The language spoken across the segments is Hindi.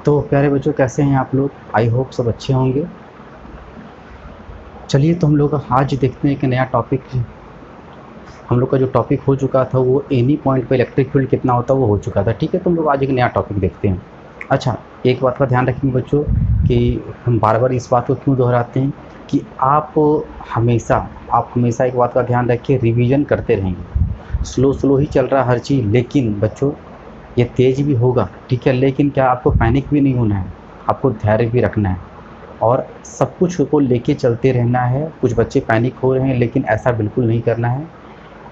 तो प्यारे बच्चों, कैसे हैं आप लोग? आई होप सब अच्छे होंगे। चलिए, तो हम लोग आज देखते हैं कि नया टॉपिक। हम लोग का जो टॉपिक हो चुका था वो एनी पॉइंट पे इलेक्ट्रिक फील्ड कितना होता है वो हो चुका था। ठीक है, तो हम लोग आज एक नया टॉपिक देखते हैं। अच्छा, एक बात का ध्यान रखेंगे बच्चों कि हम बार बार इस बात को क्यों दोहराते हैं कि हमेशा आप हमेशा एक बात का ध्यान रखिए, रिवीजन करते रहेंगे। स्लो स्लो ही चल रहा है हर चीज़, लेकिन बच्चों ये तेज़ भी होगा, ठीक है, लेकिन क्या आपको पैनिक भी नहीं होना है, आपको धैर्य भी रखना है और सब कुछ को लेके चलते रहना है। कुछ बच्चे पैनिक हो रहे हैं, लेकिन ऐसा बिल्कुल नहीं करना है।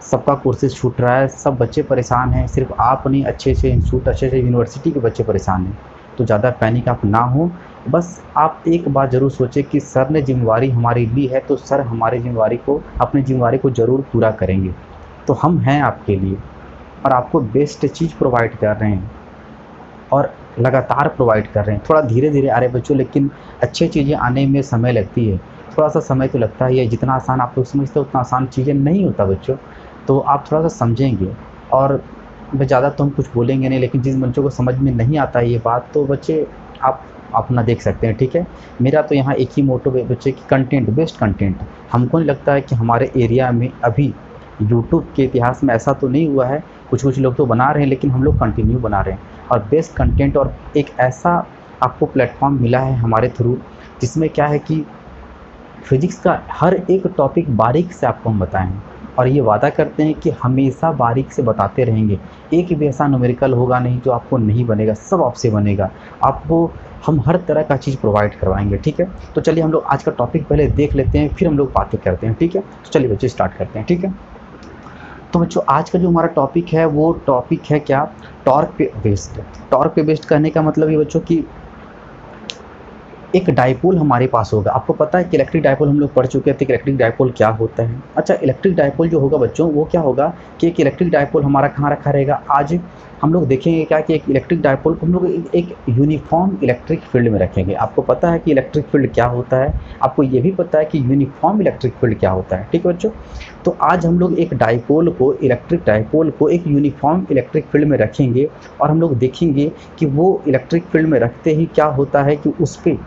सबका कोर्सेज छूट रहा है, सब बच्चे परेशान हैं, सिर्फ आप नहीं, अच्छे अच्छे इंस्टीट्यूट, अच्छे अच्छे यूनिवर्सिटी के बच्चे परेशान हैं। तो ज़्यादा पैनिक आप ना हो। बस आप एक बात ज़रूर सोचें कि सर ने जिम्मेवारी हमारी ली है, तो सर हमारी अपनी जिम्मेवारी को ज़रूर पूरा करेंगे। तो हम हैं आपके लिए और आपको बेस्ट चीज़ प्रोवाइड कर रहे हैं और लगातार प्रोवाइड कर रहे हैं। थोड़ा धीरे धीरे आ रहे बच्चों, लेकिन अच्छी चीज़ें आने में समय लगती है। थोड़ा सा समय तो लगता है, ये जितना आसान आप लोग समझते हो उतना आसान चीज़ें नहीं होता बच्चों। तो आप थोड़ा सा समझेंगे और ज़्यादा तो हम कुछ बोलेंगे नहीं, लेकिन जिन बच्चों को समझ में नहीं आता है ये बात, तो बच्चे आप अपना देख सकते हैं। ठीक है, मेरा तो यहाँ एक ही मोटो है बच्चे की, कंटेंट, बेस्ट कंटेंट। हमको नहीं लगता है कि हमारे एरिया में अभी यूट्यूब के इतिहास में ऐसा तो नहीं हुआ है। कुछ कुछ लोग तो बना रहे हैं, लेकिन हम लोग कंटिन्यू बना रहे हैं और बेस्ट कंटेंट। और एक ऐसा आपको प्लेटफॉर्म मिला है हमारे थ्रू, जिसमें क्या है कि फिज़िक्स का हर एक टॉपिक बारीक से आपको हम बताएँगे और ये वादा करते हैं कि हमेशा बारीक से बताते रहेंगे। एक भी ऐसा न्यूमेरिकल होगा नहीं जो आपको नहीं बनेगा, सब आपसे बनेगा। आपको हम हर तरह का चीज़ प्रोवाइड करवाएँगे। ठीक है, तो चलिए हम लोग आज का टॉपिक पहले देख लेते हैं, फिर हम लोग बातें करते हैं। ठीक है, तो चलिए बच्चे स्टार्ट करते हैं। ठीक है, तो बच्चों आज का जो हमारा टॉपिक है वो टॉपिक है क्या? टॉर्क पे बेस्ड। टॉर्क पे बेस्ड कहने का मतलब ये बच्चों कि एक डाइपोल हमारे पास होगा। आपको पता है कि इलेक्ट्रिक डाइपोल हम लोग पढ़ चुके थे कि इलेक्ट्रिक डाइपोल क्या होता है। अच्छा, इलेक्ट्रिक डाइपोल जो होगा बच्चों वो क्या होगा कि एक इलेक्ट्रिक डाइपोल हमारा कहाँ रखा रहेगा। आज हम लोग देखेंगे क्या कि एक इलेक्ट्रिक डाइपोल को हम लोग एक यूनिफॉर्म इलेक्ट्रिक फील्ड में रखेंगे। आपको पता है कि इलेक्ट्रिक फील्ड क्या होता है, आपको ये भी पता है कि यूनिफॉर्म इलेक्ट्रिक फील्ड क्या होता है। ठीक है बच्चों, तो आज हम लोग एक डाइपोल को, इलेक्ट्रिक डाइपोल को एक यूनिफॉर्म इलेक्ट्रिक फील्ड में रखेंगे और हम लोग देखेंगे कि वो इलेक्ट्रिक फील्ड में रखते ही क्या होता है कि उस पे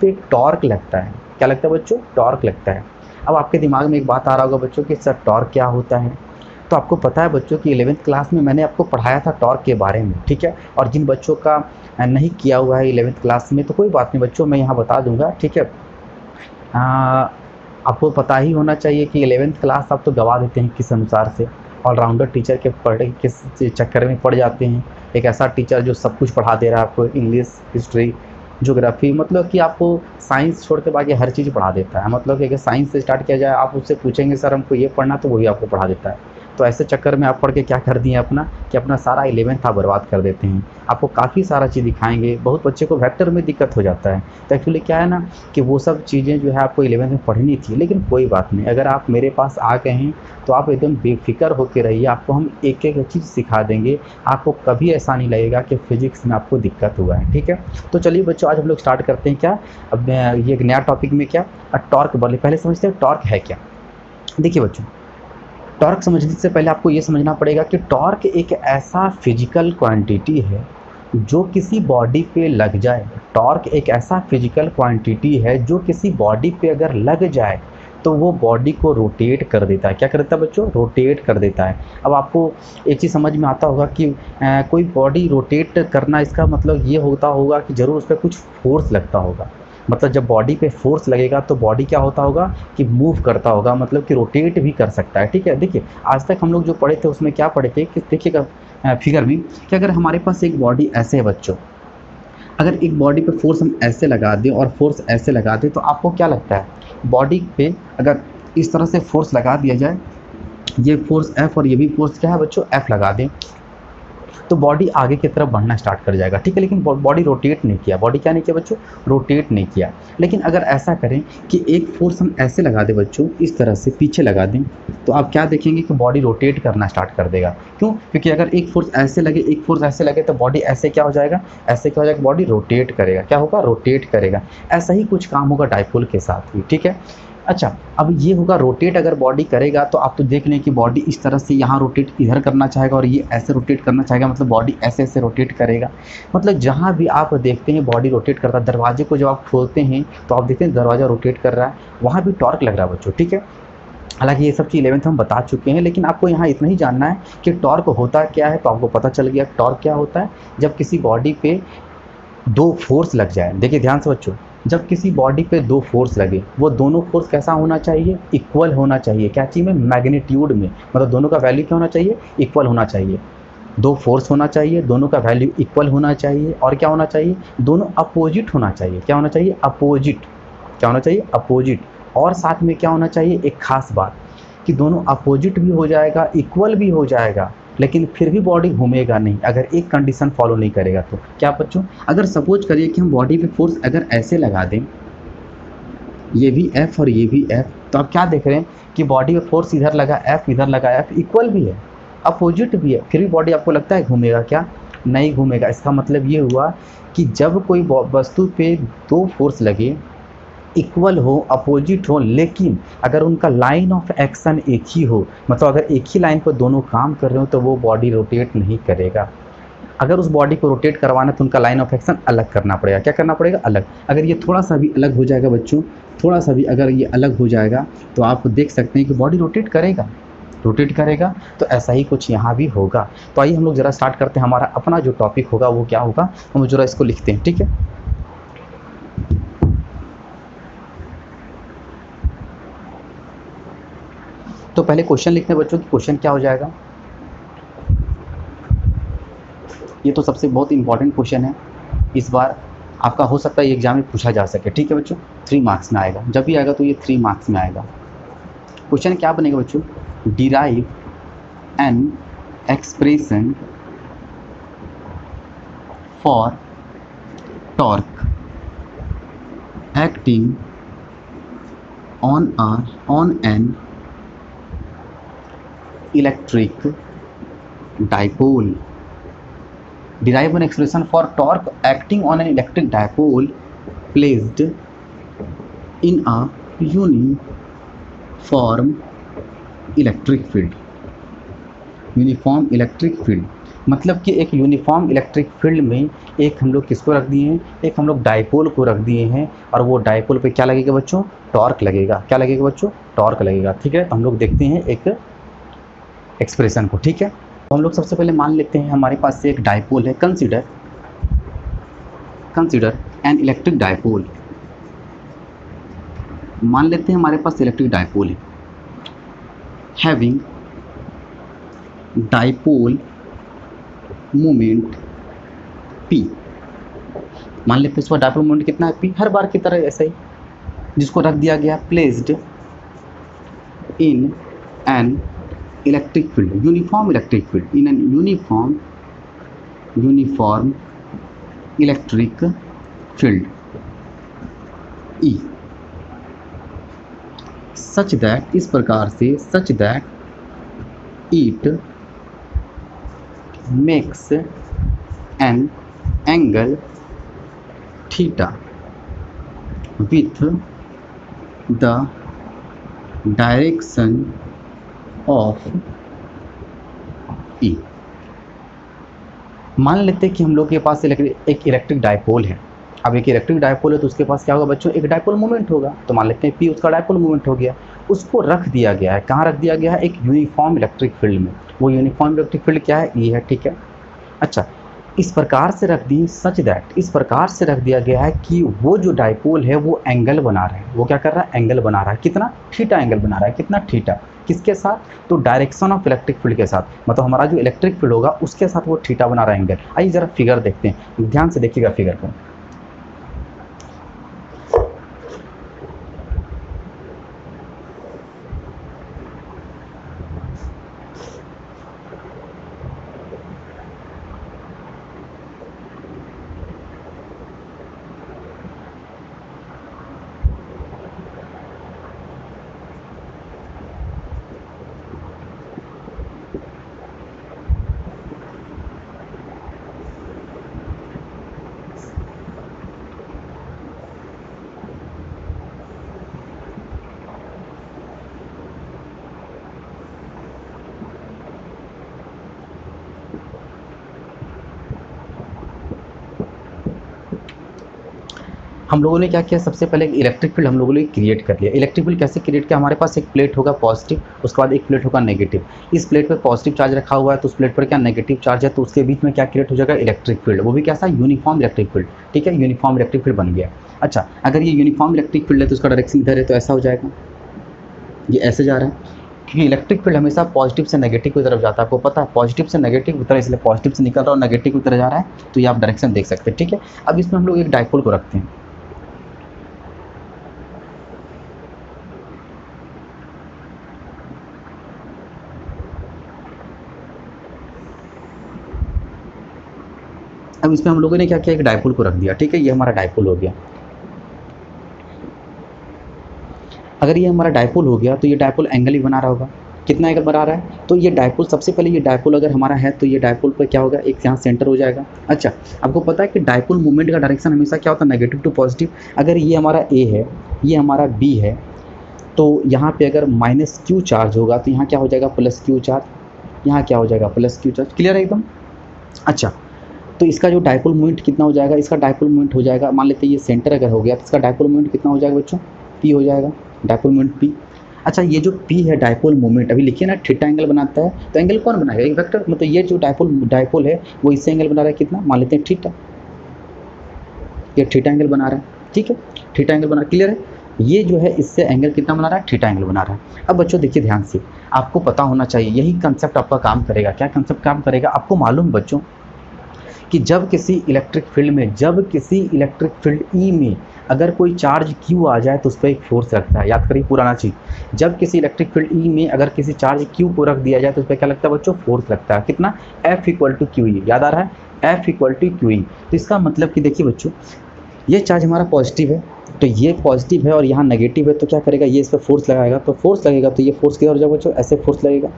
एक टॉर्क लगता है। क्या लगता है बच्चों? टॉर्क लगता है। अब आपके दिमाग में एक बात आ रहा होगा बच्चों कि सर टॉर्क क्या होता है। तो आपको पता है बच्चों कि 11th क्लास में मैंने आपको पढ़ाया था टॉर्क के बारे में। ठीक है, और जिन बच्चों का नहीं किया हुआ है 11th क्लास में, तो कोई बात नहीं बच्चों, मैं यहाँ बता दूंगा। ठीक है, आपको पता ही होना चाहिए कि 11th क्लास आप तो गवा देते हैं किस अनुसार से, ऑलराउंडर टीचर के पढ़े किस चक्कर में पड़ जाते हैं। एक ऐसा टीचर जो सब कुछ पढ़ा दे रहा है आपको, इंग्लिश, हिस्ट्री, ज्योग्राफी, मतलब कि आपको साइंस छोड़ के बाकी हर चीज़ पढ़ा देता है। मतलब कि अगर साइंस से स्टार्ट किया जाए, आप उससे पूछेंगे सर हमको ये पढ़ना, तो वही आपको पढ़ा देता है। तो ऐसे चक्कर में आप पढ़ के क्या कर दिए अपना कि अपना सारा 11th आप बर्बाद कर देते हैं। आपको काफ़ी सारा चीज़ दिखाएंगे। बहुत बच्चे को वेक्टर में दिक्कत हो जाता है। तो एक्चुअली क्या है ना कि वो सब चीज़ें जो है आपको 11th में पढ़नी थी, लेकिन कोई बात नहीं, अगर आप मेरे पास आ गए हैं तो आप एकदम बेफिक्र होकर रहिए। आपको हम एक एक चीज़ सिखा देंगे, आपको कभी ऐसा नहीं लगेगा कि फिजिक्स में आपको दिक्कत हुआ है। ठीक है, तो चलिए बच्चों आज हम लोग स्टार्ट करते हैं। क्या अब ये एक नया टॉपिक में क्या टॉर्क, बोले पहले समझते हैं टॉर्क है क्या। देखिए बच्चों, टॉर्क समझने से पहले आपको ये समझना पड़ेगा कि टॉर्क एक ऐसा फिजिकल क्वांटिटी है जो किसी बॉडी पे लग जाए। टॉर्क एक ऐसा फिजिकल क्वांटिटी है जो किसी बॉडी पे अगर लग जाए तो वो बॉडी को रोटेट कर देता है। क्या कर देता है बच्चों? रोटेट कर देता है। अब आपको एक चीज़ समझ में आता होगा कि कोई बॉडी रोटेट करना, इसका मतलब ये होता होगा कि ज़रूर उस पर कुछ फोर्स लगता होगा। मतलब जब बॉडी पे फोर्स लगेगा तो बॉडी क्या होता होगा कि मूव करता होगा, मतलब कि रोटेट भी कर सकता है। ठीक है, देखिए आज तक हम लोग जो पढ़े थे उसमें क्या पढ़े थे कि देखिएगा फिगर में कि अगर हमारे पास एक बॉडी ऐसे है बच्चों, अगर एक बॉडी पे फोर्स हम ऐसे लगा दें और फोर्स ऐसे लगा दें, तो आपको क्या लगता है बॉडी पे अगर इस तरह से फोर्स लगा दिया जाए, ये फोर्स F और ये भी फोर्स क्या है बच्चों, F लगा दें, तो बॉडी आगे की तरफ बढ़ना स्टार्ट कर जाएगा। ठीक है, लेकिन बॉडी रोटेट नहीं किया। बॉडी क्या नहीं किया बच्चों? रोटेट नहीं किया। लेकिन अगर ऐसा करें कि एक फोर्स हम ऐसे लगा दें बच्चों, इस तरह से पीछे लगा दें, तो आप क्या देखेंगे कि बॉडी रोटेट करना स्टार्ट कर देगा। क्यों? क्योंकि अगर एक फोर्स ऐसे लगे, एक फोर्स ऐसे लगे, तो बॉडी ऐसे क्या हो जाएगा, ऐसे क्या हो जाएगा, बॉडी रोटेट करेगा। क्या होगा? रोटेट करेगा। ऐसा ही कुछ काम होगा डाइपोल के साथ भी। ठीक है, अच्छा, अब ये होगा रोटेट अगर बॉडी करेगा तो आप तो देख लें कि बॉडी इस तरह से यहाँ रोटेट इधर करना चाहेगा और ये ऐसे रोटेट करना चाहेगा, मतलब बॉडी ऐसे ऐसे रोटेट करेगा। मतलब जहाँ भी आप देखते हैं बॉडी रोटेट करता है, दरवाजे को जब आप खोलते हैं तो आप देखते हैं दरवाज़ा रोटेट कर रहा है, वहाँ भी टॉर्क लग रहा है बच्चों, ठीक है। हालांकि ये सब चीज़ 11th हम बता चुके हैं, लेकिन आपको यहाँ इतना ही जानना है कि टॉर्क होता क्या है, तो आपको पता चल गया टॉर्क क्या होता है। जब किसी बॉडी पे दो फोर्स लग जाए, देखिए ध्यान से बच्चों, जब किसी बॉडी पे दो फोर्स लगे, वो दोनों फोर्स कैसा होना चाहिए, इक्वल होना चाहिए। क्या चीज़ में, मैग्नीट्यूड में, मतलब दोनों का वैल्यू क्या होना चाहिए, इक्वल होना चाहिए। दो फोर्स होना चाहिए, दोनों का वैल्यू इक्वल होना चाहिए, और क्या होना चाहिए, दोनों अपोजिट होना चाहिए। क्या होना चाहिए, अपोजिट। क्या होना चाहिए, अपोजिट। और साथ में क्या होना चाहिए, एक खास बात, कि दोनों अपोजिट भी हो जाएगा, इक्वल भी हो जाएगा, लेकिन फिर भी बॉडी घूमेगा नहीं अगर एक कंडीशन फॉलो नहीं करेगा तो। क्या बच्चों, अगर सपोज करिए कि हम बॉडी पे फोर्स अगर ऐसे लगा दें, ये भी एफ और ये भी एफ, तो आप क्या देख रहे हैं कि बॉडी पे फोर्स इधर लगा एफ, इधर लगा एफ, इक्वल भी है, अपोजिट भी है, फिर भी बॉडी आपको लगता है घूमेगा, क्या नहीं घूमेगा। इसका मतलब ये हुआ कि जब कोई वस्तु पे दो फोर्स लगे, इक्वल हो, अपोजिट हो, लेकिन अगर उनका लाइन ऑफ एक्शन एक ही हो, मतलब अगर एक ही लाइन पर दोनों काम कर रहे हो, तो वो बॉडी रोटेट नहीं करेगा। अगर उस बॉडी को रोटेट करवाना है तो उनका लाइन ऑफ एक्शन अलग करना पड़ेगा। क्या करना पड़ेगा, अलग। अगर ये थोड़ा सा भी अलग हो जाएगा बच्चों, थोड़ा सा भी अगर ये अलग हो जाएगा, तो आप देख सकते हैं कि बॉडी रोटेट करेगा, रोटेट करेगा। तो ऐसा ही कुछ यहाँ भी होगा। तो आइए हम लोग ज़रा स्टार्ट करते हैं, हमारा अपना जो टॉपिक होगा वो क्या होगा, हम ज़रा इसको लिखते हैं, ठीक है। तो पहले क्वेश्चन लिखते हैं बच्चों कि क्वेश्चन क्या हो जाएगा। ये तो सबसे बहुत इंपॉर्टेंट क्वेश्चन है, इस बार आपका हो सकता है एग्जाम में पूछा जा सके, ठीक है बच्चों। 3 मार्क्स में आएगा, जब भी आएगा तो ये 3 मार्क्स में आएगा। क्वेश्चन क्या बनेगा बच्चों, derive an expression for torque acting on an electric dipole. Derive an expression for torque acting on an electric dipole placed in a uniform electric field। Uniform electric field मतलब कि एक यूनिफॉर्म इलेक्ट्रिक फील्ड में एक हम लोग किसको रख दिए हैं, एक हम लोग डाइपोल को रख दिए हैं, और वो डाइपोल पे क्या लगेगा बच्चों, टॉर्क लगेगा। क्या लगेगा बच्चों, टॉर्क लगेगा, ठीक है। तो हम लोग देखते हैं एक एक्सप्रेशन को, ठीक है। तो हम लोग सबसे पहले मान लेते हैं हमारे पास से एक डाइपोल है, कंसीडर एन इलेक्ट्रिक डाइपोल। मान लेते हैं हमारे पास इलेक्ट्रिक डाइपोल है, हैविंग डाइपोल मोमेंट P। मान लेते हैं इसका डाइपोल मोमेंट कितना है, P, हर बार की तरह ऐसा ही, जिसको रख दिया गया placed in an electric field, uniform electric field, in an uniform electric field E, such that, इस प्रकार से, such that it makes an angle theta with the direction of E। मान लेते हैं कि हम लोग के पास एक इलेक्ट्रिक डाइपोल है। अब एक इलेक्ट्रिक डाइपोल है तो उसके पास क्या होगा बच्चों, एक डाइपोल मोमेंट होगा। तो मान लेते हैं P उसका डाइपोल मोमेंट हो गया, उसको रख दिया गया है, कहाँ रख दिया गया है, एक यूनिफॉर्म इलेक्ट्रिक फील्ड में। वो यूनिफॉर्म इलेक्ट्रिक फील्ड क्या है, ये है, ठीक है। अच्छा, इस प्रकार से रख दी, सच दैट, इस प्रकार से रख दिया गया है कि वो जो डाइपोल है वो एंगल बना रहा है। वो क्या कर रहा है, एंगल बना रहा है, कितना, थीटा एंगल बना रहा है, कितना, थीटा। किसके साथ, तो डायरेक्शन ऑफ इलेक्ट्रिक फील्ड के साथ, मतलब हमारा जो इलेक्ट्रिक फील्ड होगा उसके साथ वो थीटा बना रहा है एंगल। आइए जरा फिगर देखते हैं, ध्यान से देखिएगा फिगर को। हम लोगों ने क्या किया, सबसे पहले इलेक्ट्रिक फील्ड हम लोगों ने क्रिएट कर लिया। इलेक्ट्रिक फील्ड कैसे क्रिएट किया, हमारे पास एक प्लेट होगा पॉजिटिव, उसके बाद एक प्लेट होगा नेगेटिव। इस प्लेट पर पॉजिटिव चार्ज रखा हुआ है तो उस प्लेट पर क्या नेगेटिव चार्ज है, तो उसके बीच में क्या क्रिएट हो जाएगा, इलेक्ट्रिक फील्ड। वो भी कैसा, यूनिफॉर्म इलेक्ट्रिक फील्ड। ठीक है, यूनिफॉर्म इलेक्ट्रिक फील्ड बन गया। अच्छा, अगर ये यूनिफॉर्म इलेक्ट्रिक फील्ड है तो उसका डायरेक्शन इधर है, तो ऐसा हो जाएगा, ये ऐसे जा रहा है, क्योंकि इलेक्ट्रिक फील्ड हमेशा पॉजिटिव से नेगेटिव की तरफ जाता है। आपको पता है, पॉजिटिव से नेगेटिव की तरफ, इसलिए पॉजिटिव से निकल रहा है और नेगेटिव की तरफ जा रहा है, तो ये आप डायरेक्शन देख सकते हैं। ठीक है, अब इसमें हम लोग एक डाइपोल को रखते हैं। अब इसमें हम लोगों ने क्या किया, एक डाइपोल को रख दिया। ठीक है, ये हमारा डाइपोल हो गया। अगर ये हमारा डाइपोल हो गया तो ये डाइपोल एंगल ही बना रहा होगा। कितना एंगल बना रहा है, तो ये डाइपोल, सबसे पहले ये डाइपोल अगर हमारा है तो ये डाइपोल पर क्या होगा, एक यहाँ सेंटर हो जाएगा। अच्छा, आपको पता है कि डाइपोल मूवमेंट का डायरेक्शन हमेशा क्या होता है, नेगेटिव टू पॉजिटिव। अगर ये हमारा ए है, ये हमारा बी है, तो यहाँ पे अगर माइनस क्यू चार्ज होगा तो यहाँ क्या हो जाएगा, प्लस क्यू चार्ज। यहाँ क्या हो जाएगा, प्लस क्यू चार्ज। क्लियर है एकदम। अच्छा, तो इसका जो डाइपोल मोमेंट कितना हो जाएगा, इसका डाइपोल मोमेंट हो जाएगा, मान लेते हैं ये सेंटर अगर हो गया तो इसका डाइपोल मोमेंट कितना हो जाएगा बच्चों, पी हो जाएगा, डाइपोल मोमेंट पी। अच्छा, ये जो पी है डाइपोल मोमेंट, अभी लिखिए ना, थीटा एंगल बनाता है, तो एंगल कौन बनाएगा, एक वेक्टर, मतलब ये जो डाइपोल है वो इससे एंगल बना रहा है कितना, मान लेते हैं थीटा, ये थीटा एंगल बना रहा है। ठीक है, थीटा एंगल बना, क्लियर है। ये जो है इससे एंगल कितना बना रहा है, थीटा एंगल बना रहा है। अब बच्चों देखिए ध्यान से, आपको पता होना चाहिए, यही कंसेप्ट आपका काम करेगा। क्या कंसेप्ट काम करेगा, आपको मालूम बच्चों कि जब किसी इलेक्ट्रिक फील्ड ई में अगर कोई चार्ज क्यू आ जाए तो उस पर एक फोर्स लगता है। याद करिए पुराना चीज़, जब किसी इलेक्ट्रिक फील्ड ई में अगर किसी चार्ज क्यू को रख दिया जाए तो उस पर क्या लगता है बच्चों, फोर्स लगता है। कितना, F equal to Q E. याद आ रहा है, F equal to Q E. तो इसका मतलब कि देखिए बच्चों, ये चार्ज हमारा पॉजिटिव है, तो ये पॉजिटिव है और यहाँ नेगेटिव है, तो क्या करेगा, ये इस पर फोर्स लगाएगा, तो फोर्स लगेगा, तो ये फोर्स किधर हो जाएगा बच्चों, ऐसे फोर्स लगेगा।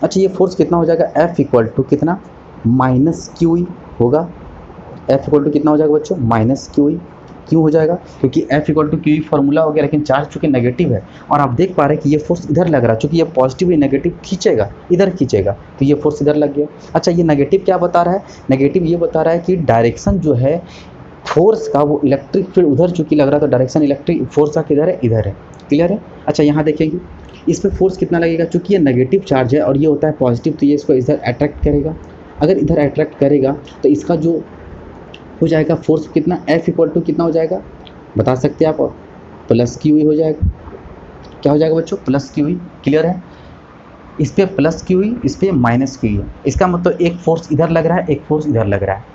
अच्छा, ये फोर्स कितना हो जाएगा, F इक्वल टू कितना, माइनस क्यू ई होगा। F इक्वल टू कितना हो जाएगा बच्चों, माइनस क्यू ई। क्यों हो जाएगा, क्योंकि F equal to Q E formula हो गया, लेकिन चार्ज चूंकि नेगेटिव है और आप देख पा रहे हैं कि ये फोर्स इधर लग रहा है, चूंकि ये पॉजिटिव ही नेगेटिव खींचेगा, इधर खींचेगा, तो ये फोर्स इधर लग गया। अच्छा, ये नेगेटिव क्या बता रहा है, नेगेटिव ये बता रहा है कि डायरेक्शन जो है फोर्स का, वो इलेक्ट्रिक फील्ड उधर चूंकि लग रहा है, तो डायरेक्शन इलेक्ट्रिक फोर्स का किधर है, इधर है। क्लियर है। अच्छा, यहाँ देखेंगे इस पर फोर्स कितना लगेगा, चूंकि ये नेगेटिव चार्ज है और ये होता है पॉजिटिव, तो ये इसको इधर अट्रैक्ट करेगा। अगर इधर अट्रैक्ट करेगा तो इसका जो हो जाएगा फोर्स कितना, F इक्वल टू कितना हो जाएगा, बता सकते हैं आप, प्लस क्यू ई हो जाएगा। क्या हो जाएगा बच्चों, प्लस क्यू ई। क्लियर है। इस पे प्लस क्यू ई, इस पे माइनस क्यू ई। इसका मतलब एक फोर्स इधर लग रहा है, एक फोर्स इधर लग रहा है।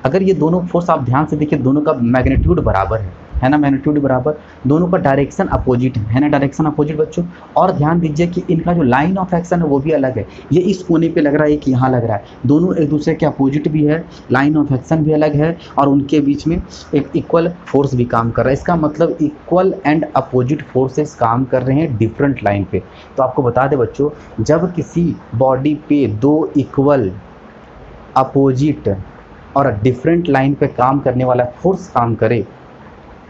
अगर ये दोनों फोर्स आप ध्यान से देखिए, दोनों का मैग्नीट्यूड बराबर है ना, मैग्नीट्यूड बराबर, दोनों का डायरेक्शन अपोजिट है ना, डायरेक्शन अपोजिट बच्चों। और ध्यान दीजिए कि इनका जो लाइन ऑफ एक्शन है वो भी अलग है, ये इस कोने पे लग रहा है, एक यहाँ लग रहा है, दोनों एक दूसरे के अपोजिट भी है, लाइन ऑफ एक्शन भी अलग है, और उनके बीच में एक इक्वल फोर्स भी काम कर रहा है। इसका मतलब इक्वल एंड अपोजिट फोर्सेस काम कर रहे हैं डिफरेंट लाइन पे। तो आपको बता दें बच्चों, जब किसी बॉडी पे दो इक्वल, अपोजिट और डिफरेंट लाइन पे काम करने वाला फोर्स काम करे,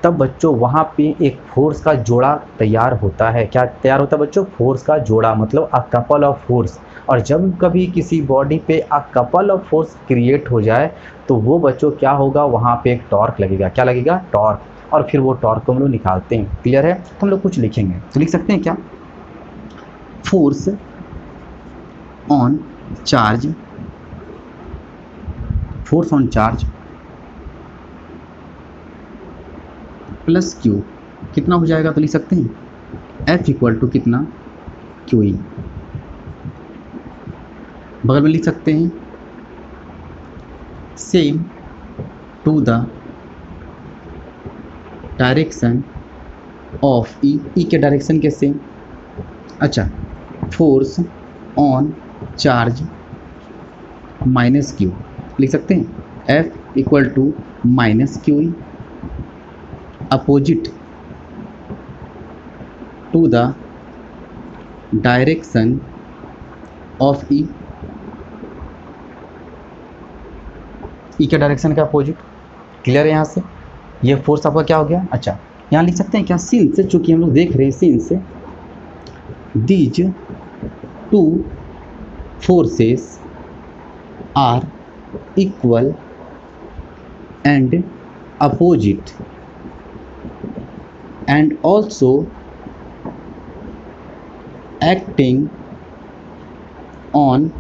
तब बच्चों वहाँ पे एक फोर्स का जोड़ा तैयार होता है। क्या तैयार होता है बच्चों, फोर्स का जोड़ा, मतलब अ कपल ऑफ फोर्स। और जब कभी किसी बॉडी पे a couple of force create हो जाए तो वो बच्चों क्या होगा, वहाँ पे एक टॉर्क लगेगा। क्या लगेगा, टॉर्क। और फिर वो टॉर्क को हम लोग निकालते हैं। क्लियर है। तो हम लोग कुछ लिखेंगे, तो लिख सकते हैं क्या, force on charge, force on charge plus q कितना हो जाएगा, तो लिख सकते हैं F इक्वल टू कितना, क्यू ई। बगल में लिख सकते हैं same to the direction of E, E के डायरेक्शन के सेम। अच्छा, force on charge minus q लिख सकते हैं F equal to minus q E opposite to the direction of E, E के डायरेक्शन का अपोजिट। क्लियर है। यहाँ से ये फोर्स आपका क्या हो गया। अच्छा, यहाँ लिख सकते हैं क्या, सिंस, चूंकि हम लोग देख रहे हैं since these two forces are equal and opposite, and also acting on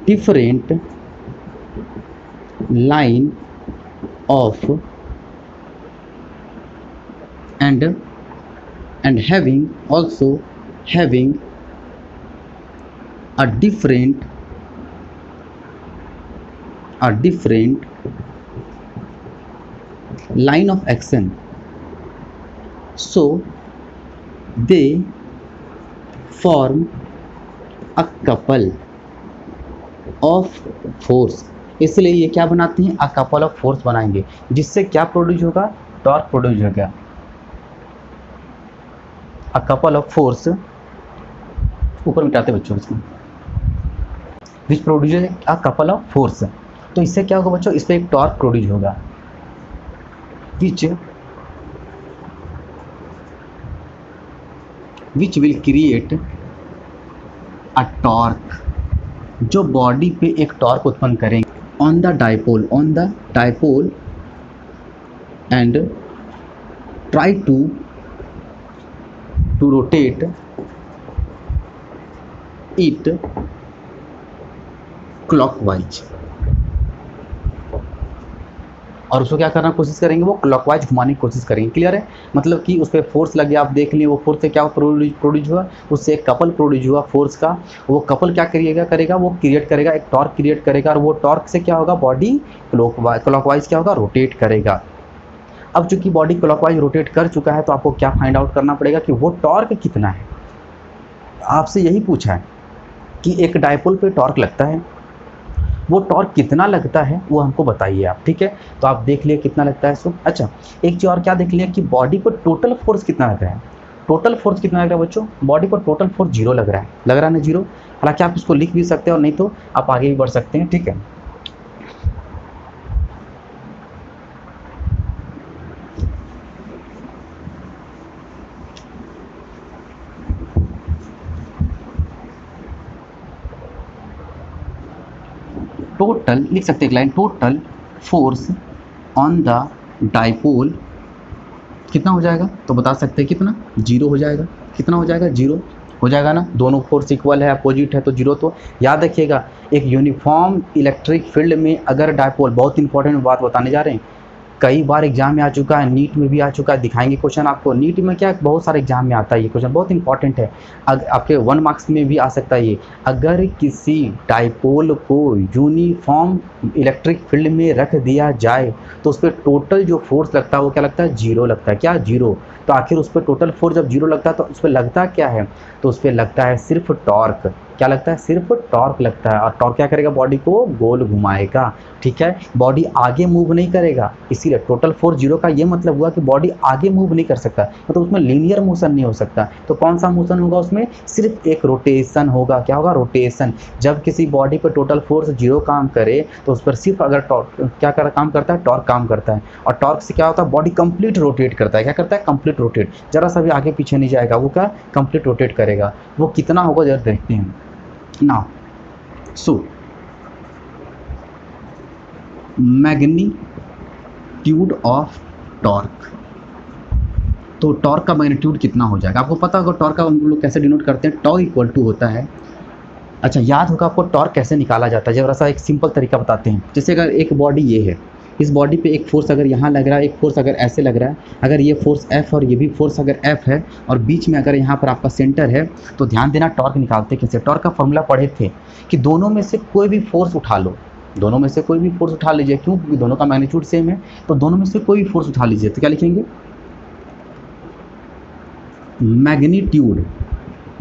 different line of and having a different line of action, so they form a couple of force। इसलिए ये क्या बनाते हैं, अ कपल ऑफ फोर्स बनाएंगे, जिससे क्या प्रोड्यूस होगा, टॉर्क प्रोड्यूस होगा। अ कपल ऑफ फोर्स ऊपर मिटाते बच्चों इसमें, which produce a couple of force. तो इससे क्या होगा बच्चों, इस पर एक टॉर्क प्रोड्यूस होगा, which will create a torque, जो बॉडी पे एक टॉर्क उत्पन्न करेंगे, on the dipole and try to rotate it clockwise, और उसको क्या करना कोशिश करेंगे, वो क्लॉकवाइज घुमाने की कोशिश करेंगे। क्लियर है, मतलब कि उस पर फोर्स लगे, आप देख लिए वो फोर्स से क्या प्रोड्यूस हुआ, उससे एक कपल प्रोड्यूस हुआ फोर्स का। वो कपल क्या करेगा, वो क्रिएट करेगा, एक टॉर्क क्रिएट करेगा, और वो टॉर्क से क्या होगा, बॉडी क्लॉकवाइज क्या होगा, रोटेट करेगा। अब चूंकि बॉडी क्लॉकवाइज रोटेट कर चुका है, तो आपको क्या फाइंड आउट करना पड़ेगा कि वो टॉर्क कितना है। आपसे यही पूछा है कि एक डायपोल पे टॉर्क लगता है, वो टॉर्क कितना लगता है वो हमको बताइए आप। ठीक है, तो आप देख लिए कितना लगता है सो। अच्छा, एक चीज़ और क्या देख लिया कि बॉडी पर टोटल फोर्स कितना लग रहा है। टोटल फोर्स कितना लग रहा है बच्चों, बॉडी पर टोटल फोर्स 0 लग रहा है ना 0। हालांकि आप इसको लिख भी सकते हैं और नहीं तो आप आगे भी बढ़ सकते हैं। ठीक है, टोटल लिख सकते हैं, एक line, total force on the dipole कितना हो जाएगा, तो बता सकते हैं कितना, 0 हो जाएगा। कितना हो जाएगा, 0 हो जाएगा ना, दोनों फोर्स इक्वल है, अपोजिट है, तो 0। तो याद रखिएगा, एक यूनिफॉर्म इलेक्ट्रिक फील्ड में अगर डाइपोल, बहुत इंपॉर्टेंट बात बताने जा रहे हैं, कई बार एग्जाम में आ चुका है, नीट में भी आ चुका है, दिखाएंगे क्वेश्चन आपको। नीट में क्या बहुत सारे एग्जाम में आता है ये क्वेश्चन, बहुत इंपॉर्टेंट है, आपके 1 मार्क्स में भी आ सकता है ये। अगर किसी डाइपोल को यूनिफॉर्म इलेक्ट्रिक फील्ड में रख दिया जाए तो उस पर टोटल जो फोर्स लगता है वो क्या लगता है, 0 लगता है। क्या, 0। तो आखिर उस पर टोटल फोर्स जब 0 लगता है तो उस पर लगता क्या है, तो उस पर लगता है सिर्फ टॉर्क। क्या लगता है, सिर्फ टॉर्क लगता है। और टॉर्क क्या करेगा, बॉडी को गोल घुमाएगा। ठीक है, बॉडी आगे मूव नहीं करेगा, इसीलिए टोटल फोर्स 0 का ये मतलब हुआ कि बॉडी आगे मूव नहीं कर सकता, मतलब उसमें लीनियर मोशन नहीं हो सकता। तो कौन सा मोशन होगा उसमें, सिर्फ एक रोटेशन होगा। क्या होगा, रोटेशन। जब किसी बॉडी पर टोटल फोर्स 0 काम करे तो उस पर सिर्फ अगर टॉर्क क्या काम करता है, टॉर्क काम करता है। और टॉर्क से क्या होता है, बॉडी कंप्लीट रोटेट करता है। क्या करता है, कंप्लीट रोटेट, जरा सा भी आगे पीछे नहीं जाएगा, वो क्या कंप्लीट रोटेट करेगा। वो कितना होगा जरा देखते हैं now। so magnitude of torque, तो टॉर्क का मैग्नीट्यूड कितना हो जाएगा, आपको पता होगा टॉर्क का हम लोग कैसे डिनोट करते हैं, टॉ इक्वल टू होता है। अच्छा, याद होगा आपको टॉर्क कैसे निकाला जाता है, जरा सा एक सिंपल तरीका बताते हैं। जैसे अगर एक बॉडी ये है, इस बॉडी पे एक फोर्स अगर यहाँ लग रहा है, एक फोर्स अगर ऐसे लग रहा है, अगर ये फोर्स F और ये भी फोर्स अगर F है और बीच में अगर यहाँ पर आपका सेंटर है, तो ध्यान देना टॉर्क निकालते कैसे। टॉर्क का फॉर्मूला पढ़े थे कि दोनों में से कोई भी फोर्स उठा लो, दोनों में से कोई भी फोर्स उठा लीजिए। क्यों, क्योंकि दोनों का मैग्नीट्यूड सेम है, तो दोनों में से कोई भी फोर्स उठा लीजिए। तो क्या लिखेंगे,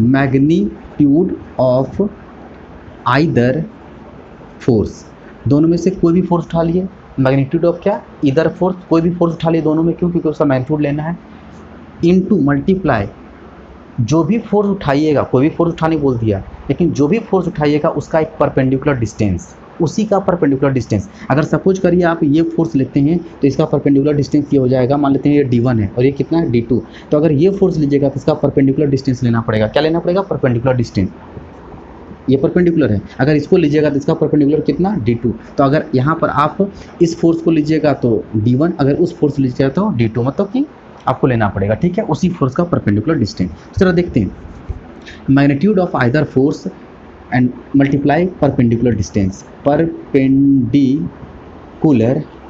मैग्नीट्यूड ऑफ आइदर फोर्स, दोनों में से कोई भी फोर्स उठा लिए, मैग्नीट्यूड ऑफ क्या, इधर फोर्स, कोई भी फोर्स उठा लिए दोनों में, क्यों, क्योंकि उसका मैग्नीट्यूड लेना है, इनटू मल्टीप्लाई जो भी फोर्स उठाइएगा, कोई भी फोर्स उठाने बोल दिया, लेकिन जो भी फोर्स उठाइएगा उसका एक परपेंडिकुलर डिस्टेंस, उसी का परपेंडिकुलर डिस्टेंस। अगर सपोज करिए आप ये फोर्स लेते हैं तो इसका परपेंडिकुलर डिस्टेंस ये हो जाएगा, मान लेते हैं ये d1 है और ये कितना है d2, तो अगर ये फोर्स लीजिएगा तो इसका परपेंडिकुलर डिस्टेंस लेना पड़ेगा। क्या लेना पड़ेगा, परपेंडिकुलर डिस्टेंस। ये परपेंडिकुलर है, अगर इसको लीजिएगा तो इसका परपेंडिकुलर कितना, d2। तो अगर यहाँ पर आप इस फोर्स को लीजिएगा तो d1, अगर उस फोर्स लीजिएगा तो d2, मतलब कि आपको लेना पड़ेगा, ठीक है, उसी फोर्स का परपेंडिकुलर डिस्टेंस। तो चलो देखते हैं, magnitude of either force and multiply perpendicular distance, perpendicular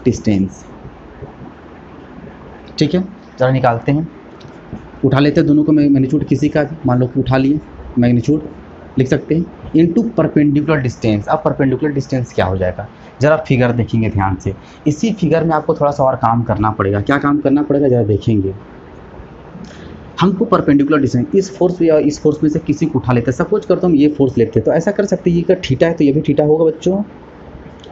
distance, ठीक है। जरा निकालते हैं, उठा लेते हैं दोनों को मैग्नीट्यूड किसी का भी, मान लो कि उठा लिए, मैग्नीट्यूड लिख सकते हैं इनटू परपेंडिकुलर डिस्टेंस। अब परपेंडिकुलर डिस्टेंस क्या हो जाएगा, जरा फिगर देखेंगे ध्यान से। इसी फिगर में आपको थोड़ा सा और काम करना पड़ेगा। क्या काम करना पड़ेगा जरा देखेंगे। हमको परपेंडिकुलर डिस्टेंस इस फोर्स या इस फोर्स में से किसी को उठा लेते हैं। सपोज करता हूँ ये फोर्स लेते हैं, तो ऐसा कर सकते हैं, ये अगर थीटा है तो ये भी थीटा होगा बच्चों,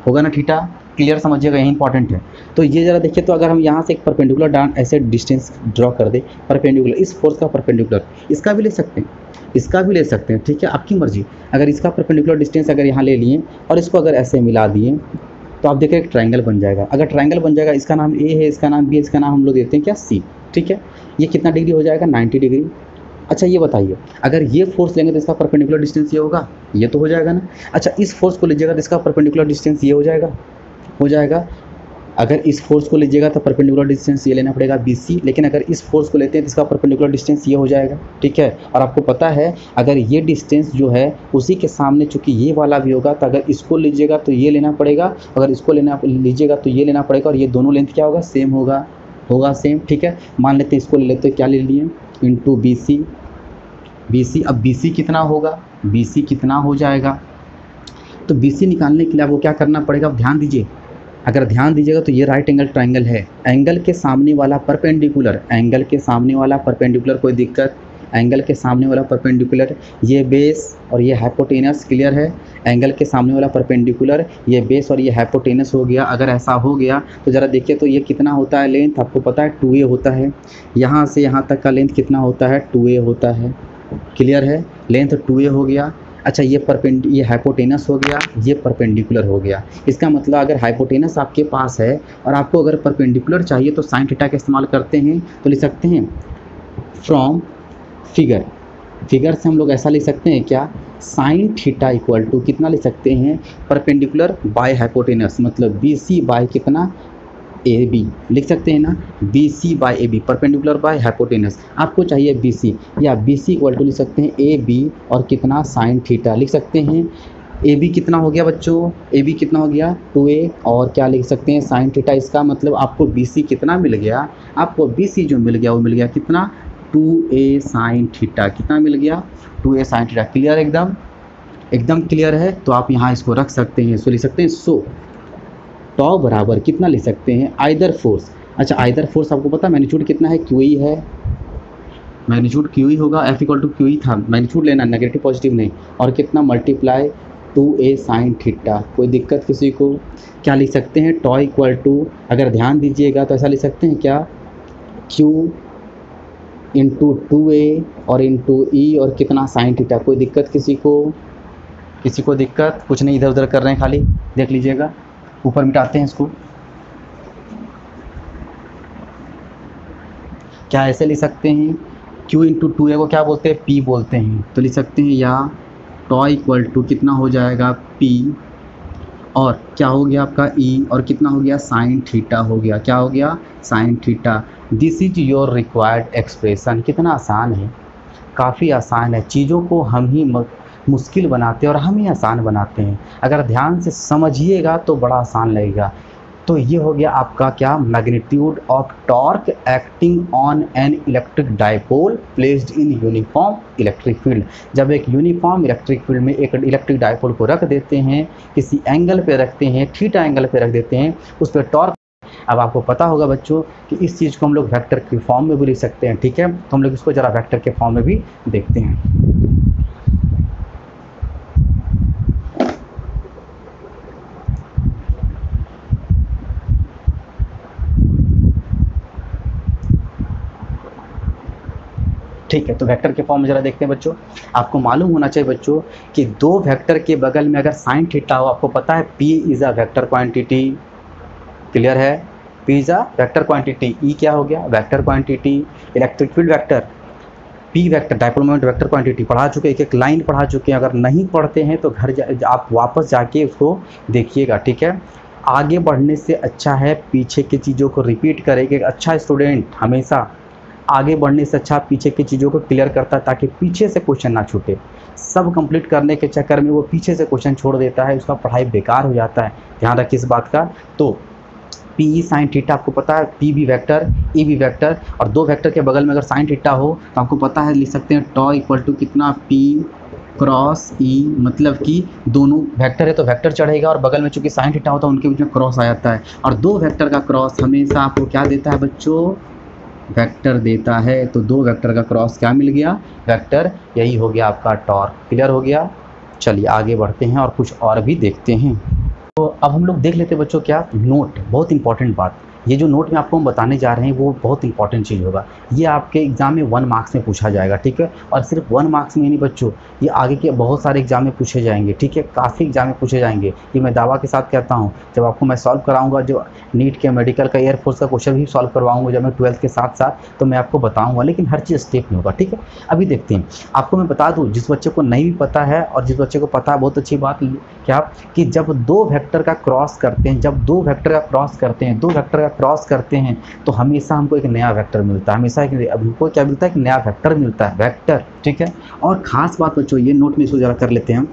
होगा ना थीटा, क्लियर समझिएगा, यही इंपॉर्टेंट है। तो ये जरा देखिए, तो अगर हम यहाँ से एक परपेंडिकुलर डान ऐसे डिस्टेंस ड्रॉ कर दे, परपेंडिकुलर इस फोर्स का परपेंडिकुलर, इसका भी ले सकते हैं, इसका भी ले सकते हैं, ठीक है, आपकी मर्जी। अगर इसका परपेंडिकुलर डिस्टेंस अगर यहाँ ले लिए और इसको अगर ऐसे मिला दिए तो आप देखिए एक ट्रायंगल बन जाएगा। अगर ट्रायंगल बन जाएगा, इसका नाम ए है, इसका नाम बी है, इसका नाम हम लोग देते हैं क्या, सी, ठीक है। ये कितना डिग्री हो जाएगा, 90 डिग्री। अच्छा ये बताइए, अगर ये फोर्स लेंगे तो इसका परपेंडिकुलर डिस्टेंस ये होगा, ये तो हो जाएगा ना। अच्छा इस फोर्स को लीजिएगा तो इसका परपेंडिकुलर डिस्टेंस ये हो जाएगा, हो जाएगा। अगर इस फोर्स को लीजिएगा तो परपेंडिकुलर डिस्टेंस ये लेना पड़ेगा BC, लेकिन अगर इस फोर्स को लेते हैं तो इसका परपेंडिकुलर डिस्टेंस ये हो जाएगा, ठीक है। और आपको पता है अगर ये डिस्टेंस जो है उसी के सामने चूंकि ये वाला भी होगा, तो अगर इसको लीजिएगा तो ये लेना पड़ेगा, अगर इसको लेना लीजिएगा तो ये लेना पड़ेगा, और ये दोनों लेंथ क्या होगा, सेम होगा, होगा सेम, ठीक है। मान लेते हैं इसको ले लेते हैं, क्या ले लिए, इंटू BC। अब BC कितना होगा, BC कितना हो जाएगा, तो BC निकालने के लिए आपको क्या करना पड़ेगा, अब ध्यान दीजिए। अगर ध्यान दीजिएगा तो ये राइट एंगल ट्रायंगल है, एंगल के सामने वाला परपेंडिकुलर, एंगल के सामने वाला परपेंडिकुलर, कोई दिक्कत, एंगल के सामने वाला परपेंडिकुलर, ये बेस और ये हाइपोटेनस, क्लियर है। एंगल के सामने वाला परपेंडिकुलर, ये बेस और ये हाइपोटेनस हो गया। अगर ऐसा हो गया तो ज़रा देखिए, तो ये कितना होता है लेंथ, आपको पता है 2a होता है। यहाँ से यहाँ तक का लेंथ कितना होता है, 2a होता है, क्लियर है, लेंथ 2a हो गया। अच्छा ये हाइपोटेनस हो गया, ये परपेंडिकुलर हो गया। इसका मतलब अगर हाइपोटेनस आपके पास है और आपको अगर परपेंडिकुलर चाहिए तो साइन थीटा का इस्तेमाल करते हैं, तो लिख सकते हैं फ्रॉम फिगर से हम लोग ऐसा लिख सकते हैं क्या, साइन थीटा इक्वल टू कितना लिख सकते हैं, परपेंडिकुलर बाय हाइपोटेनस, मतलब BC बाय कितना, AB लिख सकते हैं ना, BC by AB, perpendicular by hypotenuse. आपको चाहिए BC, या BC इक्वल टू लिख सकते हैं AB और कितना, साइन थीटा लिख सकते हैं। AB कितना हो गया बच्चों, AB कितना हो गया 2a, और क्या लिख सकते हैं, साइन थीटा। इसका मतलब आपको BC कितना मिल गया, आपको BC जो मिल गया वो मिल गया कितना, 2a साइन थीटा, कितना मिल गया, 2a साइन थीटा। क्लियर, एकदम क्लियर है। तो आप यहाँ इसको रख सकते हैं, इसको लिख सकते हैं, सो टॉ बराबर कितना लिख सकते हैं, आइदर फोर्स। अच्छा आइदर फोर्स आपको पता मैग्नीट्यूड कितना है, QE है, मैग्नीट्यूड QE होगा, F इक्वल टू QE था, मैग्नीट्यूड लेना, नेगेटिव पॉजिटिव नहीं, और कितना मल्टीप्लाई 2a साइन थीटा। कोई दिक्कत किसी को, क्या लिख सकते हैं, टॉ इक्वल टू, अगर ध्यान दीजिएगा तो ऐसा लिख सकते हैं क्या, Q इंटू 2a और इंटू E और कितना, साइन थीटा। कोई दिक्कत किसी को दिक्कत, कुछ नहीं, इधर उधर कर रहे हैं, खाली देख लीजिएगा। ऊपर मिटाते हैं इसको, क्या ऐसे लिख सकते हैं, Q इंटू 2a को क्या बोलते हैं, P बोलते हैं, तो लिख सकते हैं, या टॉ इक्वल टू कितना हो जाएगा P, और क्या हो गया आपका E, और कितना हो गया, साइन थीटा हो गया, क्या हो गया, sine theta. This is your required expression. कितना आसान है, काफ़ी आसान है। चीज़ों को हम ही मुश्किल बनाते हैं और हम ही आसान बनाते हैं। अगर ध्यान से समझिएगा तो बड़ा आसान लगेगा। तो ये हो गया आपका क्या, magnitude of torque acting on an electric dipole placed in uniform electric field. जब एक यूनिफॉर्म इलेक्ट्रिक फील्ड में एक इलेक्ट्रिक डायपोल को रख देते हैं, किसी एंगल पे रखते हैं, थीटा एंगल पे रख देते हैं, उस पर टॉर्क। अब आपको पता होगा बच्चों कि इस चीज़ को हम लोग वेक्टर के फॉर्म में भी लिख सकते हैं, ठीक है। तो हम लोग इसको ज़रा वेक्टर के फॉर्म में भी देखते हैं। ठीक है, तो वेक्टर के फॉर्म में जरा देखते हैं बच्चों। आपको मालूम होना चाहिए बच्चों कि दो वेक्टर के बगल में अगर साइन थीटा हो, आपको पता है P is a vector quantity, clear है, P is a vector quantity, E क्या हो गया, vector quantity. Electric field vector, P vector, dipole moment vector quantity पढ़ा चुके, एक एक लाइन पढ़ा चुके हैं। अगर नहीं पढ़ते हैं तो घर आप वापस जाके उसको देखिएगा, ठीक है। आगे बढ़ने से अच्छा है पीछे की चीज़ों को रिपीट करें। कि अच्छा स्टूडेंट हमेशा आगे बढ़ने से अच्छा पीछे की चीज़ों को क्लियर करता है ताकि पीछे से क्वेश्चन ना छूटे। सब कंप्लीट करने के चक्कर में वो पीछे से क्वेश्चन छोड़ देता है, उसका पढ़ाई बेकार हो जाता है। ध्यान रखिए इस बात का। तो पी साइन थीटा आपको पता है, पी भी वेक्टर, ई भी वेक्टर, और दो वेक्टर के बगल में अगर साइन थीटा हो तो आपको पता है लिख सकते हैं टॉ इक्वल टू कितना, पी क्रॉस ई, मतलब कि दोनों वेक्टर है तो वेक्टर चढ़ेगा और बगल में चूंकि साइन थीटा होता है उनके बीच में क्रॉस आ जाता है, और दो वेक्टर का क्रॉस हमेशा आपको क्या देता है बच्चों, वेक्टर देता है। तो दो वेक्टर का क्रॉस क्या मिल गया, वेक्टर। यही हो गया आपका टॉर्क। क्लियर हो गया। चलिए आगे बढ़ते हैं और कुछ और भी देखते हैं। तो अब हम लोग देख लेते हैं बच्चों क्या, नोट, बहुत इंपॉर्टेंट बात। ये जो नोट में आपको हम बताने जा रहे हैं वो बहुत इंपॉर्टेंट चीज़ होगा। ये आपके एग्जाम में 1 मार्क्स में पूछा जाएगा, ठीक है। और सिर्फ 1 मार्क्स में नहीं बच्चों, ये आगे के बहुत सारे एग्जाम में पूछे जाएंगे, ठीक है। काफ़ी एग्जाम में पूछे जाएंगे, ये मैं दावा के साथ कहता हूँ। जब आपको मैं सॉल्व कराऊंगा, जो नीट के, मेडिकल का, एयरफोर्स का क्वेश्चन भी सॉल्व करवाऊंगा जब मैं 12th के साथ साथ, तो मैं आपको बताऊँगा, लेकिन हर चीज़ स्टेप में होगा, ठीक है। अभी देखते हैं। आपको मैं बता दूँ, जिस बच्चे को नहीं भी पता है और जिस बच्चे को पता है, बहुत अच्छी बात क्या कि जब दो वेक्टर का क्रॉस करते हैं, जब दो वेक्टर का क्रॉस करते हैं, दो वेक्टर का क्रॉस करते हैं, तो हमेशा हमको एक नया वेक्टर मिलता है। हमेशा हमको क्या मिलता है, एक नया वेक्टर मिलता है, वेक्टर, ठीक है। और ख़ास बात बच्चों, ये नोट में इसको ज़रा कर लेते हैं।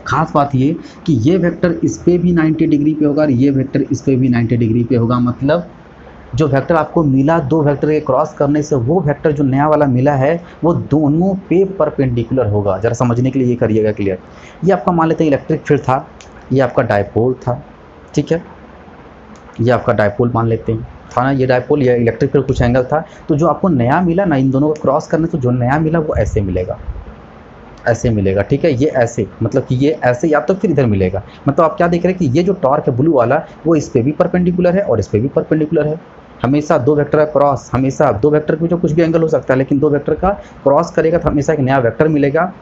खास बात ये कि ये वेक्टर इस पे भी 90 डिग्री पे होगा और ये वेक्टर इस पे भी 90 डिग्री पे होगा। मतलब जो वेक्टर आपको मिला दो वेक्टर के क्रॉस करने से, वो वेक्टर जो नया वाला मिला है वो दोनों पे परपेंडिकुलर होगा। ज़रा समझने के लिए ये करिएगा क्लियर। ये आपका मान लेते हैं इलेक्ट्रिक फील्ड था, ये आपका डायपोल था, ठीक है। ये आपका डायपोल मान लेते हैं, था ना, ये डायपोल, ये इलेक्ट्रिक फील्ड कुछ एंगल था। तो जो आपको नया मिला ना, इन दोनों को क्रॉस करने से जो नया मिला वो ऐसे मिलेगा, ऐसे मिलेगा, ठीक है। ये ऐसे, मतलब कि ये ऐसे या तो फिर इधर मिलेगा। मतलब आप क्या देख रहे हैं कि ये जो टॉर्क है ब्लू वाला, वो इस पे भी परपेंडिकुलर है और इस पे भी परपेंडिकुलर है। हमेशा दो वेक्टर का क्रॉस, हमेशा दो वेक्टर के जो कुछ भी एंगल हो सकता है, लेकिन दो वेक्टर का क्रॉस करेगा तो हमेशा एक नया वेक्टर मिलेगा,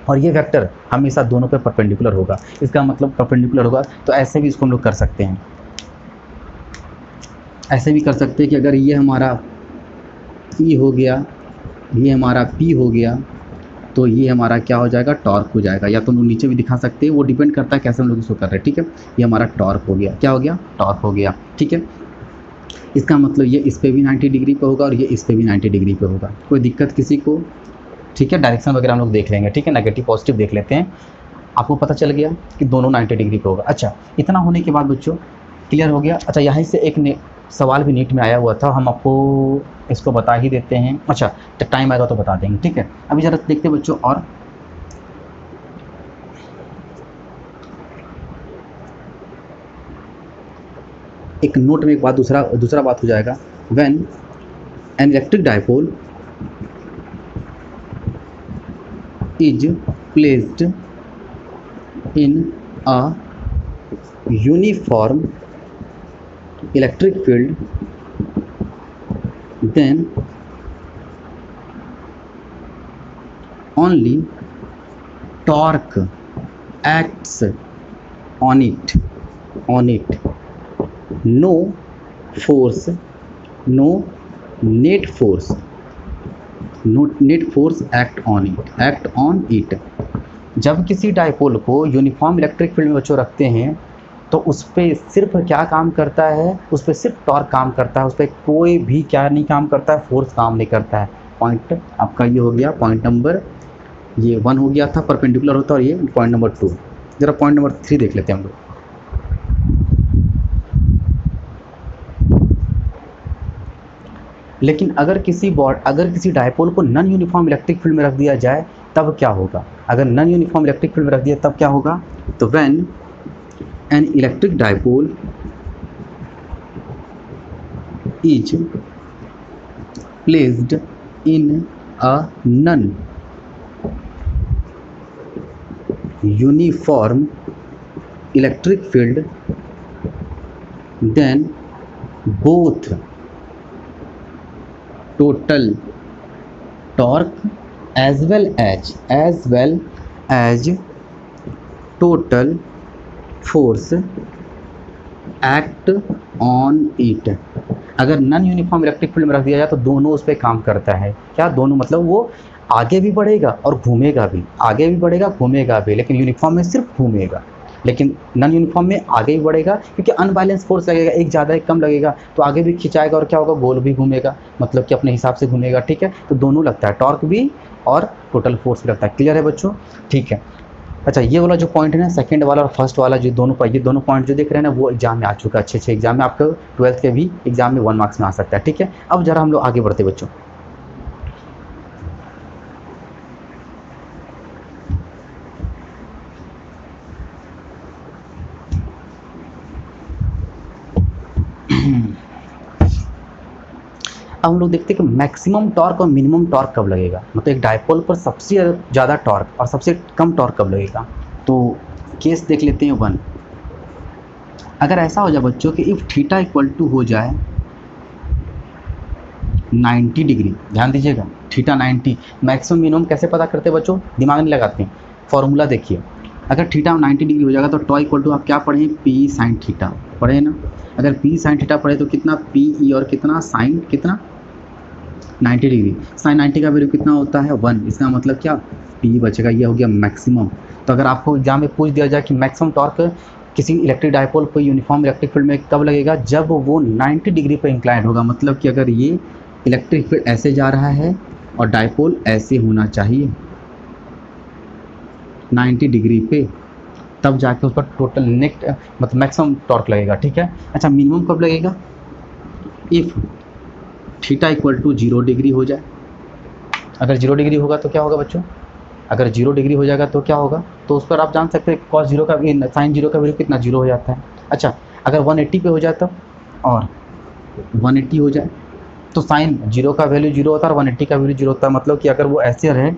और ये वेक्टर हमेशा दोनों पे परपेंडिकुलर होगा। इसका मतलब परपेंडिकुलर होगा। तो ऐसे भी इसको हम लोग कर सकते हैं, ऐसे भी कर सकते हैं कि अगर ये हमारा ई हो गया, ये हमारा पी हो गया, तो ये हमारा क्या हो जाएगा, टॉर्क हो जाएगा। या तो हम लोग नीचे भी दिखा सकते हैं, वो डिपेंड करता है कैसे हम लोग इसको कर रहे हैं, ठीक है। ये हमारा टॉर्क हो गया, क्या हो गया, टॉर्क हो गया, ठीक है। इसका मतलब ये इस पे भी 90 डिग्री पे होगा और ये इस पे भी 90 डिग्री पे होगा। कोई दिक्कत किसी को, ठीक है। डायरेक्शन वगैरह हम लोग देख लेंगे, ठीक है। नेगेटिव पॉजिटिव देख लेते हैं। आपको पता चल गया कि दोनों 90 डिग्री पे होगा। अच्छा, इतना होने के बाद बच्चों क्लियर हो गया। अच्छा, यहाँ से एक सवाल भी नीट में आया हुआ था, हम आपको इसको बता ही देते हैं। अच्छा, जब टाइम आएगा तो बता देंगे, ठीक है। अभी ज़रा देखते हैं बच्चों, और एक नोट में एक बात, दूसरा बात हो जाएगा। When an electric dipole is placed in a uniform electric field, then only torque acts on it, no force, no net force act on it। जब किसी डायपोल को यूनिफॉर्म इलेक्ट्रिक फील्ड में बच्चों रखते हैं तो उस पर सिर्फ क्या काम करता है, उस पर सिर्फ टॉर्क काम करता है, उस पर कोई भी क्या नहीं काम करता है, फोर्स काम नहीं करता है। पॉइंट आपका ये हो गया, पॉइंट नंबर ये 1 हो गया था, परपेंडिकुलर होता है, और ये पॉइंट नंबर 2। जरा पॉइंट नंबर 3 देख लेते हैं हम लोग। लेकिन अगर किसी डायपोल को नॉन यूनिफॉर्म इलेक्ट्रिक फील्ड में रख दिया जाए तब क्या होगा। अगर नॉन यूनिफॉर्म इलेक्ट्रिक फील्ड में रख दिया तब क्या होगा, तो when an electric dipole is placed in a non-uniform electric field, then both total torque as well as total force act on it. अगर नॉन यूनिफॉर्म इलेक्ट्रिक फील्ड में रख दिया जाए तो दोनों उस पर काम करता है। क्या दोनों, मतलब वो आगे भी बढ़ेगा और घूमेगा भी, आगे भी बढ़ेगा घूमेगा भी, लेकिन यूनिफॉर्म में सिर्फ घूमेगा। लेकिन नॉन यूनिफॉर्म में आगे ही बढ़ेगा क्योंकि अनबैलेंस फोर्स लगेगा, एक ज़्यादा एक कम लगेगा तो आगे भी खिंचाएगा और क्या होगा, गोल भी घूमेगा, मतलब कि अपने हिसाब से घूमेगा। ठीक है, तो दोनों लगता है, टॉर्क भी और टोटल फोर्स भी लगता है। क्लियर है बच्चों? ठीक है। अच्छा, ये वाला जो पॉइंट है ना, सेकंड वाला और फर्स्ट वाला, जो ये दोनों पॉइंट जो देख रहे हैं ना, वो एग्जाम में आ चुका है, अच्छे एग्जाम में, आपको 12th के भी एग्जाम में 1 मार्क्स में आ सकता है। ठीक है, अब जरा हम लोग आगे बढ़ते बच्चों। अब हम लोग देखते हैं कि मैक्सिमम टॉर्क और मिनिमम टॉर्क कब लगेगा, मतलब एक डायपोल पर सबसे ज़्यादा टॉर्क और सबसे कम टॉर्क कब लगेगा। तो केस देख लेते हैं 1। अगर ऐसा हो जाए बच्चों कि इफ़ थीटा इक्वल टू हो जाए 90 डिग्री, ध्यान दीजिएगा, थीटा 90, मैक्सिमम मिनिमम कैसे पता करते हैं बच्चों, दिमाग नहीं लगाते हैं, फॉर्मूला देखिए। अगर थीटा 90 डिग्री हो जाएगा तो टॉ इक्वल टू आप क्या पढ़े, पी साइन थीटा पढ़े ना। अगर पी साइन थीटा पढ़े तो कितना, पी ई और कितना साइन, कितना 90 डिग्री, साइन 90 का वैल्यू कितना होता है 1, इसका मतलब क्या, पी बचेगा, ये हो गया मैक्सिमम। तो अगर आपको एग्जाम में पूछ दिया जाए कि मैक्सिमम टॉर्क किसी इलेक्ट्रिक डायपोल पर यूनिफॉर्म इलेक्ट्रिक फील्ड में कब लगेगा, जब वो 90 डिग्री पर इंक्लाइंड होगा, मतलब कि अगर ये इलेक्ट्रिक फील्ड ऐसे जा रहा है और डायपोल ऐसे होना चाहिए 90 डिग्री पे, तब जाके उस पर टोटल नेट मतलब मैक्सिमम टॉर्क लगेगा। ठीक है। अच्छा, मिनिमम कब लगेगा, if theta equal to 0 degree हो जाए। अगर 0 डिग्री होगा तो क्या होगा बच्चों, अगर 0 डिग्री हो जाएगा तो क्या होगा, तो उस पर आप जान सकते हैं कॉस 0 का साइन 0 का वैल्यू कितना, 0 हो जाता है। अच्छा, अगर 180 पे हो जाए तब, और 180 हो जाए तो साइन 0 का वैल्यू 0 होता है और 180 का वैल्यू 0 होता है, मतलब कि अगर वो ऐसे रहे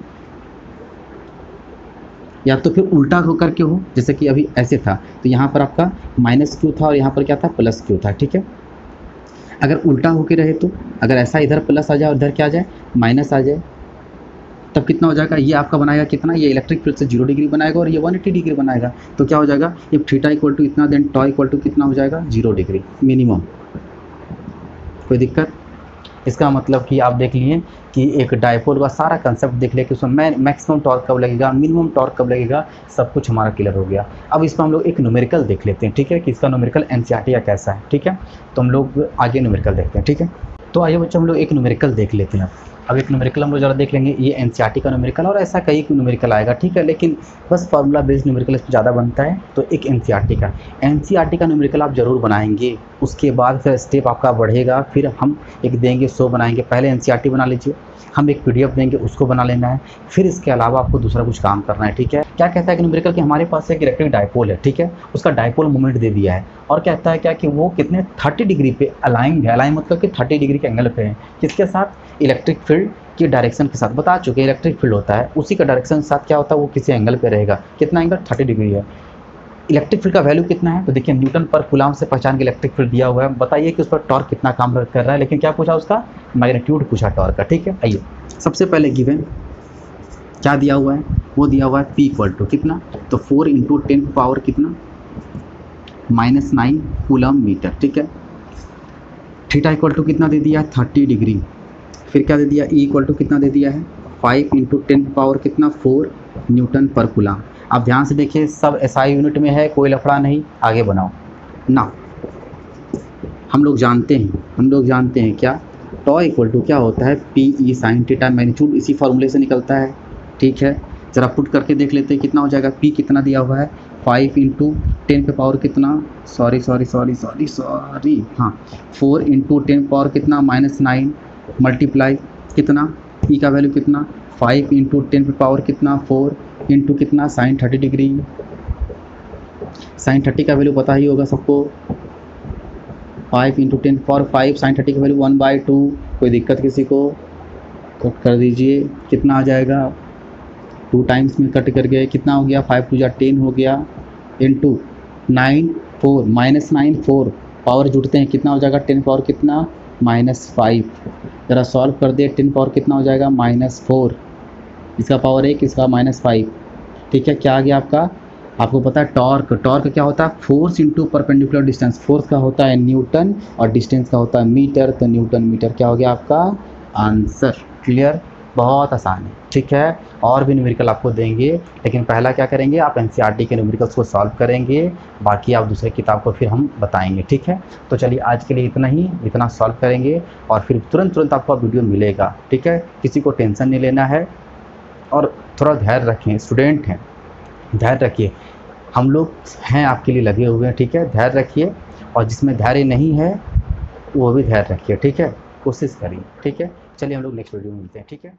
या तो फिर उल्टा होकर के हो, जैसे कि अभी ऐसे था तो यहाँ पर आपका माइनस क्यू था और यहाँ पर क्या था, प्लस क्यू था। ठीक है, अगर उल्टा होकर रहे तो, अगर ऐसा इधर प्लस आ जाए और इधर क्या आ जाए, माइनस आ जाए, तब कितना हो जाएगा, ये आपका बनाएगा कितना, ये इलेक्ट्रिक फील्ड से 0 डिग्री बनाएगा और ये 180 डिग्री बनाएगा। तो क्या हो जाएगा, ये थीटा इक्वल टू इतना, देन टॉ इक्वल टू कितना हो जाएगा, 0 डिग्री मिनिमम। कोई दिक्कत? इसका मतलब कि आप देख लिए कि एक डायपोल का सारा कंसेप्ट देख लिया कि उसमें मैक्सिमम टॉर्क कब लगेगा, मिनिमम टॉर्क कब लगेगा, सब कुछ हमारा क्लियर हो गया। अब इस पर हम लोग एक न्यूमेरिकल देख लेते हैं। ठीक है, कि इसका न्यूमेरिकल एनसीईआरटी का कैसा है। ठीक है, तो हम लोग आगे न्यूमेरिकल देखते हैं। ठीक है, तो आइए बच्चों हम लोग एक न्यूमेरिकल देख लेते हैं। अब एक न्यूमेरिकल हम लोग ज़रा देख लेंगे, ये एनसीईआरटी का न्यूमेरिकल और ऐसा कई न्यूमेरिकल आएगा। ठीक है, लेकिन बस फार्मूला बेस्ड न्यूमेरिकल इस पर ज़्यादा बनता है, तो एक एनसीईआरटी का न्यूमेरिकल आप ज़रूर बनाएंगे। उसके बाद फिर स्टेप आपका बढ़ेगा, फिर हम एक देंगे 100 बनाएंगे। पहले एनसीईआरटी बना लीजिए, हम एक पीडीएफ देंगे, उसको बना लेना है, फिर इसके अलावा आपको दूसरा कुछ काम करना है। ठीक है, क्या कहता है कि न्यूमेरिकल कि हमारे पास एक इलेक्ट्रिक डायपोल है। ठीक है, उसका डायपोल मोमेंट दे दिया है और कहता है क्या कि वो कितने 30 डिग्री पे अलाइन है, अलाइन मतलब कि 30 डिग्री के एंगल पे है, किसके साथ, इलेक्ट्रिक फील्ड की डायरेक्शन के साथ। बता चुके इलेक्ट्रिक फील्ड होता है उसी का डायरेक्शन के साथ क्या होता है, वो किसी एंगल पे रहेगा, कितना एंगल, 30 डिग्री है। इलेक्ट्रिक फील्ड का वैल्यू कितना है, तो देखिए न्यूटन पर कूलम्ब से पहचान के इलेक्ट्रिक फील्ड दिया हुआ है। बताइए कि उस पर टॉर्क कितना काम कर रहा है, लेकिन क्या पूछा, उसका मैग्नीट्यूड पूछा टॉर्क का। ठीक है, आइए सबसे पहले गिवन क्या दिया हुआ है, वो दिया हुआ है P इक्वल टू कितना, तो 4 × 10 पावर कितना, -9 कूलम्ब मीटर। ठीक है, थीटा इक्वल टू कितना दे दिया है, 30 डिग्री। फिर क्या दे दिया, E इक्वल टू कितना दे दिया है, 5 × 10 पावर कितना, 4 न्यूटन पर कूलम्ब। आप ध्यान से देखिए, सब एसआई यूनिट में है, कोई लफड़ा नहीं, आगे बनाओ ना। हम लोग जानते हैं क्या, टॉ इक्वल टू क्या होता है, P E sine theta, magnitude इसी फॉर्मूले से निकलता है। ठीक है, ज़रा पुट करके देख लेते हैं कितना हो जाएगा। पी कितना दिया हुआ है, 5 × 10 पे पावर कितना, सॉरी हाँ, 4 × 10 पावर कितना, -9 मल्टीप्लाई कितना, ई का वैल्यू कितना, 5 × 10 पे पावर कितना, 4 इंटू कितना, साइन 30 डिग्री। साइन 30 का वैल्यू पता ही होगा सबको, 5 × 10 पावर 5, साइन 30 का वैल्यू 1/2। कोई दिक्कत किसी को, कट कर दीजिए, कितना आ जाएगा, 2 टाइम्स में कट कर गए, कितना हो गया, 5 × 2 = 10 हो गया, इंटू 9 4 -9 4 पावर जुड़ते हैं, कितना हो जाएगा, 10 पावर कितना, -5। ज़रा सॉल्व कर दे, 10 पावर कितना हो जाएगा, -4, इसका पावर 1, इसका -5। ठीक है, क्या आ गया आपका, आपको पता है टॉर्क क्या होता है, force into perpendicular distance. Force का होता है न्यूटन और डिस्टेंस का होता है मीटर, तो न्यूटन मीटर क्या हो गया आपका आंसर। क्लियर? बहुत आसान है, ठीक है। और भी न्यूमेरिकल आपको देंगे, लेकिन पहला क्या करेंगे, आप एनसीईआरटी के न्यूमेरिकल्स को सॉल्व करेंगे, बाकी आप दूसरे किताब को फिर हम बताएंगे, ठीक है। तो चलिए आज के लिए इतना ही, इतना सॉल्व करेंगे और फिर तुरंत आपको वीडियो मिलेगा, ठीक है। किसी को टेंशन नहीं लेना है और थोड़ा धैर्य रखें, स्टूडेंट हैं, धैर्य रखिए, हम लोग हैं आपके लिए लगे हुए हैं, ठीक है। धैर्य रखिए और जिसमें धैर्य नहीं है वो भी धैर्य रखिए, ठीक है। कोशिश करिए, ठीक है। चलिए हम लोग नेक्स्ट वीडियो में मिलते हैं, ठीक है।